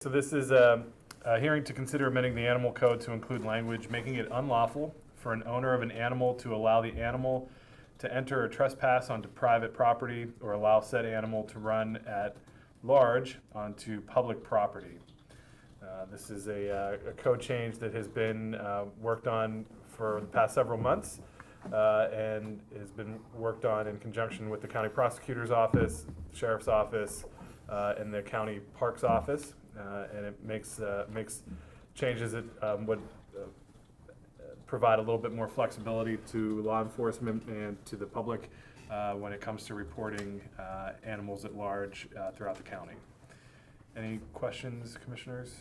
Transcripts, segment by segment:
So this is a hearing to consider amending the animal code to include language making it unlawful for an owner of an animal to allow the animal to enter or trespass onto private property or allow said animal to run at large onto public property. This is a code change that has been worked on for the past several months and has been worked on in conjunction with the county prosecutor's office, sheriff's office, and the county parks office. And it makes changes that would provide a little bit more flexibility to law enforcement and to the public when it comes to reporting animals at large throughout the county. Any questions, commissioners?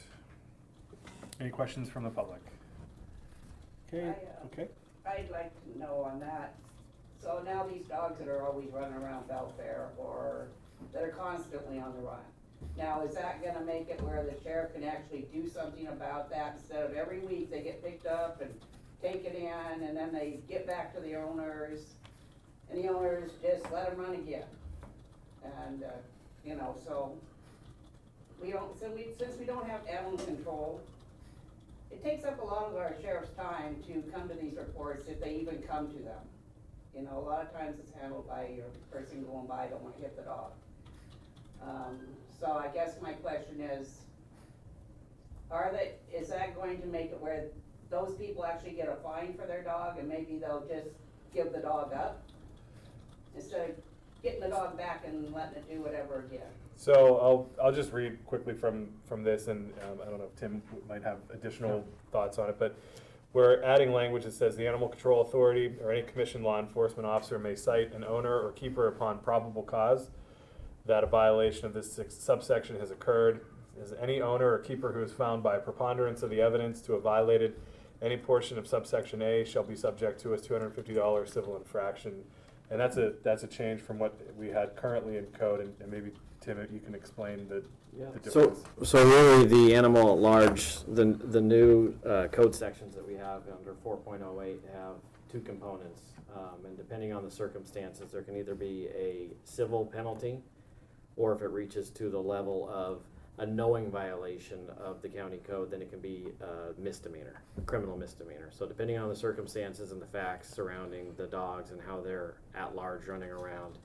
Any questions from the public? Okay. Okay. I'd like to know on that. So now these dogs that are always running around Belfair or that are constantly on the run, now, is that gonna make it where the sheriff can actually do something about that instead of every week they get picked up and taken in and then they get back to the owners and the owners just let them run again? And, you know, so since we don't have animal control, it takes up a lot of our sheriff's time to come to these reports if they even come to them. You know, a lot of times it's handled by your person going by, don't wanna hit the dog. So I guess my question is that going to make it where those people actually get a fine for their dog and maybe they'll just give the dog up instead of getting the dog back and letting it do whatever again? So I'll just read quickly from this, and I don't know if Tim might have additional thoughts on it, but we're adding language that says the Animal Control Authority or any commissioned law enforcement officer may cite an owner or keeper upon probable cause that a violation of this subsection has occurred. Is any owner or keeper who is found by a preponderance of the evidence to have violated any portion of subsection A shall be subject to a $250 civil infraction. And that's a change from what we had currently in code, and maybe Tim, you can explain the difference. So really the animal at large, the new code sections that we have under 4.08 have two components, and depending on the circumstances, there can either be a civil penalty, or if it reaches to the level of a knowing violation of the county code, then it can be a misdemeanor, a criminal misdemeanor. So depending on the circumstances and the facts surrounding the dogs and how they're at large running around,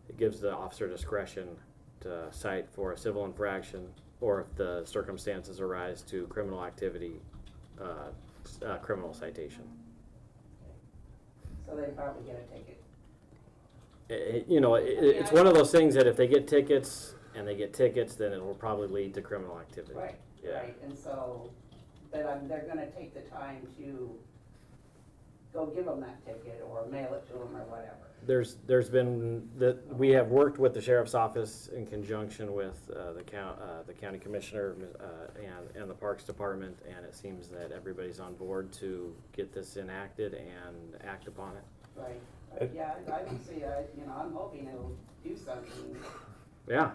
it gives the officer discretion to cite for a civil infraction, or if the circumstances arise to criminal activity, criminal citation. So they probably get a ticket. It's one of those things that if they get tickets, then it will probably lead to criminal activity. Right, yeah. Right, and so, but they're gonna take the time to go give them that ticket or mail it to them or whatever. There's been, we have worked with the sheriff's office in conjunction with the county commissioner and the parks department, and it seems that everybody's on board to get this enacted and act upon it. Right. Yeah, I would see, I'm hoping it'll do something. Yeah,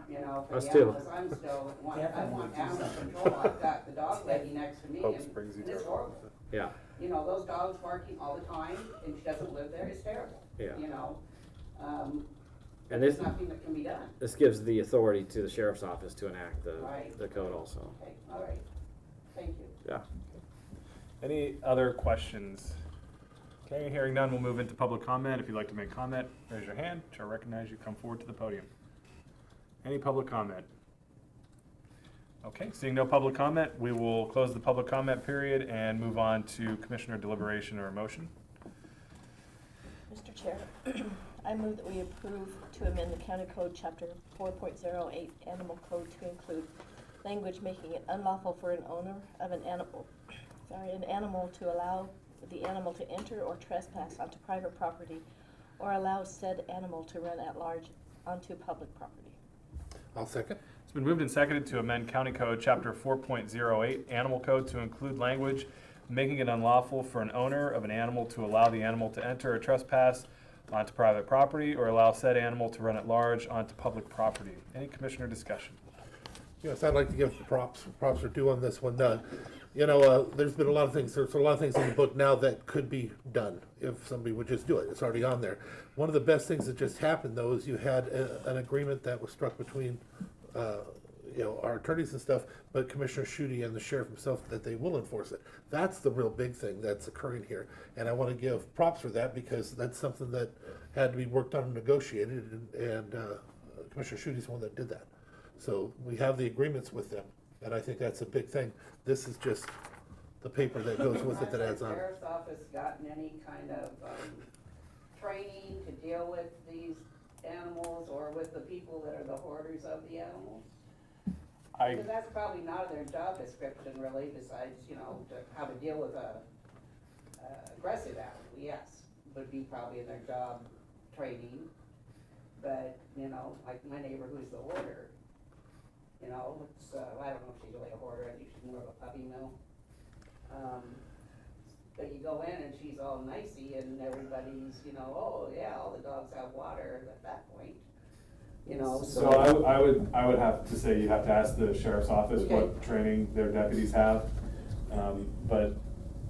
For us the too. animals, I want animal control. I've got the dog lady next to me and it's horrible. Yeah. Those dogs barking all the time and she doesn't live there, it's terrible. Yeah. And this, there's nothing that can be done. this gives the authority to the sheriff's office to enact the code also. Okay, all right. Thank you. Yeah. Any other questions? Okay, hearing none, we'll move into public comment. If you'd like to make comment, raise your hand. Shall recognize you, come forward to the podium. Any public comment? Okay, seeing no public comment, we will close the public comment period and move on to commissioner deliberation or motion. Mr. Chair, I move that we approve to amend the County Code Chapter 4.08 Animal Code to include language making it unlawful for an owner of an animal to allow the animal to enter or trespass onto private property or allow said animal to run at large onto public property. I'll second. It's been moved and seconded to amend County Code Chapter 4.08 Animal Code to include language making it unlawful for an owner of an animal to allow the animal to enter or trespass onto private property or allow said animal to run at large onto public property. Any commissioner discussion? Yes, I'd like to give the props are due on this one. There's been a lot of things. There's a lot of things in the book now that could be done if somebody would just do it. It's already on there. One of the best things that just happened, though, is you had an agreement that was struck between you know, our attorneys and stuff, but Commissioner Schutte and the sheriff himself, that they will enforce it. That's the real big thing that's occurring here. And I want to give props for that because that's something that had to be worked on and negotiated, and Commissioner Schutte's the one that did that. So we have the agreements with them, and I think that's a big thing. This is just the paper that goes with it that adds on. Has the sheriff's office gotten any kind of training to deal with these animals or with the people that are the hoarders of the animals? Because that's probably not their job description really, besides, you know, how to deal with a aggressive animal, yes, would be probably in their job training. But, you know, like my neighbor who's the hoarder, you know, it's, I don't know if she's really a hoarder, I think she's more of a puppy mill. But you go in and she's all nicey and everybody's, you know, oh yeah, all the dogs have water at that point, you know, so. So I would have to say you have to ask the sheriff's office Okay. what training their deputies have. But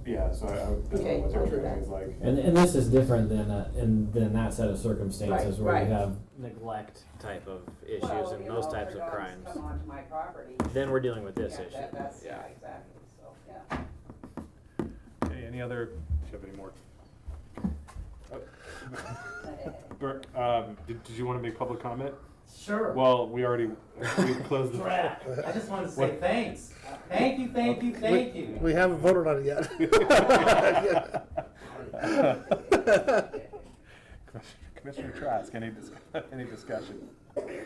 yeah, so I would know Okay, what their I'll do training that. is like. And this is different than that set of circumstances Right, where right. you have neglect type of issues Well, and you those know, types if of their dogs crimes. come onto my property. Then we're dealing with this Yeah, issue. that's, yeah, Yeah. exactly, so, yeah. Okay, any other, do you have any more? Did you want to make public comment? Sure. Well, we closed the. I just wanted to say thanks. Thank you, thank you, thank you. We haven't voted on it yet. Commissioner Trask, any discussion? No, Okay.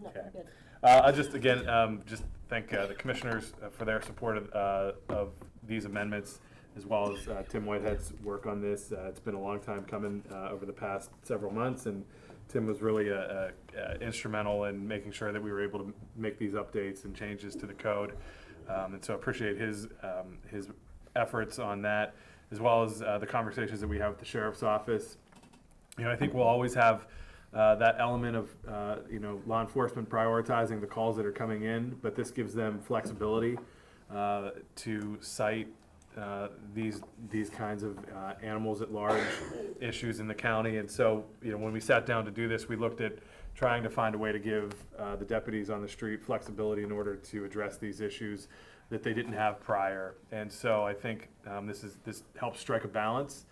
we're good. I just, again, just thank the commissioners for their support of these amendments, as well as Tim Whitehead's work on this. It's been a long time coming over the past several months, and Tim was really instrumental in making sure that we were able to make these updates and changes to the code. And so I appreciate his efforts on that, as well as the conversations that we have with the sheriff's office. You know, I think we'll always have that element of, you know, law enforcement prioritizing the calls that are coming in, but this gives them flexibility to cite these kinds of animals at large issues in the county. And so, you know, when we sat down to do this, we looked at trying to find a way to give the deputies on the street flexibility in order to address these issues that they didn't have prior. And so I think this helps strike a balance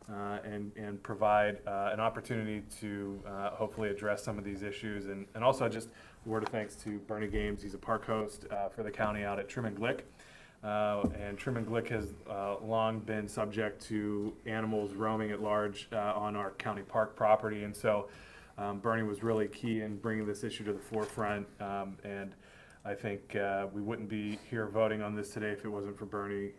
and provide an opportunity to hopefully address some of these issues. And also just a word of thanks to Bernie Games. He's a park host for the county out at Trim and Glick. And Trim and Glick has long been subject to animals roaming at large on our county park property. And so Bernie was really key in bringing this issue to the forefront. And I think we wouldn't be here voting on this today if it wasn't for Bernie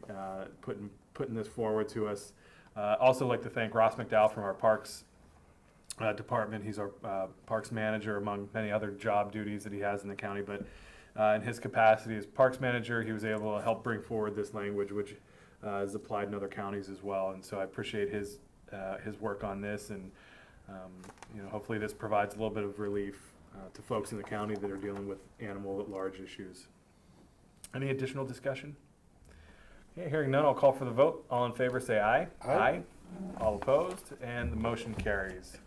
putting this forward to us. Also like to thank Ross McDowell from our Parks department. He's our Parks manager among many other job duties that he has in the county. But in his capacity as Parks manager, he was able to help bring forward this language, which is applied in other counties as well. And so I appreciate his work on this, and you know, hopefully this provides a little bit of relief to folks in the county that are dealing with animal at large issues. Any additional discussion? Okay, hearing none, I'll call for the vote. All in favor say aye. Aye. All opposed, and the motion carries.